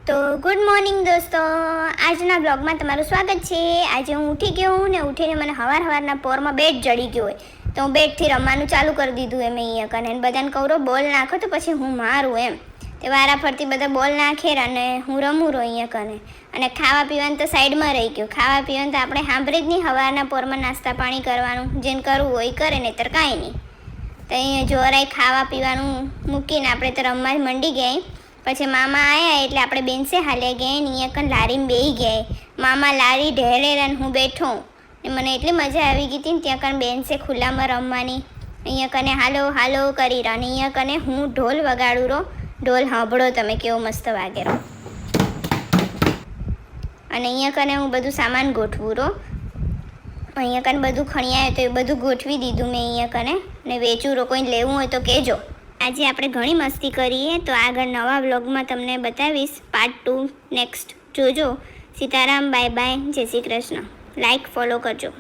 તો good morning દોસ્તો, આજના બ્લોગમાં તમારું સ્વાગત છે। આજે હું ઉઠી ગયો હું ને ઉઠીને મને સવારના પોરમાં બેટ જડી ગયો હોય તો હું બેટથી રમવાનું ચાલુ કરી દીધું એમ અહીંયા કને બધાને કહું બોલ નાખો તો પછી હું મારું એમ તે વારા ફરતી બધા બોલ નાખે અને હું રમું રહું અહીંયા કને। અને ખાવા પીવાનું તો સાઈડમાં રહી ગયું। ખાવા પીવાનું તો આપણે સાંભળી જ નહીં, સવારના પોરમાં નાસ્તા પાણી કરવાનું જેને કરવું હોય કરે, નહીંતર કાંઈ નહીં। તો અહીંયા જોરાય ખાવા પીવાનું મૂકીને આપણે તો રમવા મંડી ગયા। પછી મામા આવ્યા એટલે આપણે બેનસે હાલ્યા ગયા ને અહીંયા કન લારીમાં બેસી ગયા। મામા લારી ઢેરેલા ને હું બેઠો ને મને એટલી મજા આવી ગઈ હતી ને ત્યાં કન બેનસે ખુલ્લામાં રમવાની। અહીંયા કને હાલો હાલો કરી રહ્યા ને અહીંયા કને હું ઢોલ વગાડું રહો। ઢોલ સાંભળો તમે કેવો મસ્ત વાગે રહો। અને અહીંયા કને હું બધું સામાન ગોઠવું રહો। અહીંયા કને બધું ખણી આવ્યું તો એ બધું ગોઠવી દીધું મેં અહીંયા કને ને વેચું રહો। કોઈ લેવું હોય તો કહેજો। આજે આપણે ઘણી મસ્તી કરીએ તો આગળ નવા વ્લોગમાં તમને બતાવીશ। પાર્ટ 2 નેક્સ્ટ જોજો। સીતારામ, બાય બાય, જય શ્રી કૃષ્ણ। લાઈક ફોલો કરજો।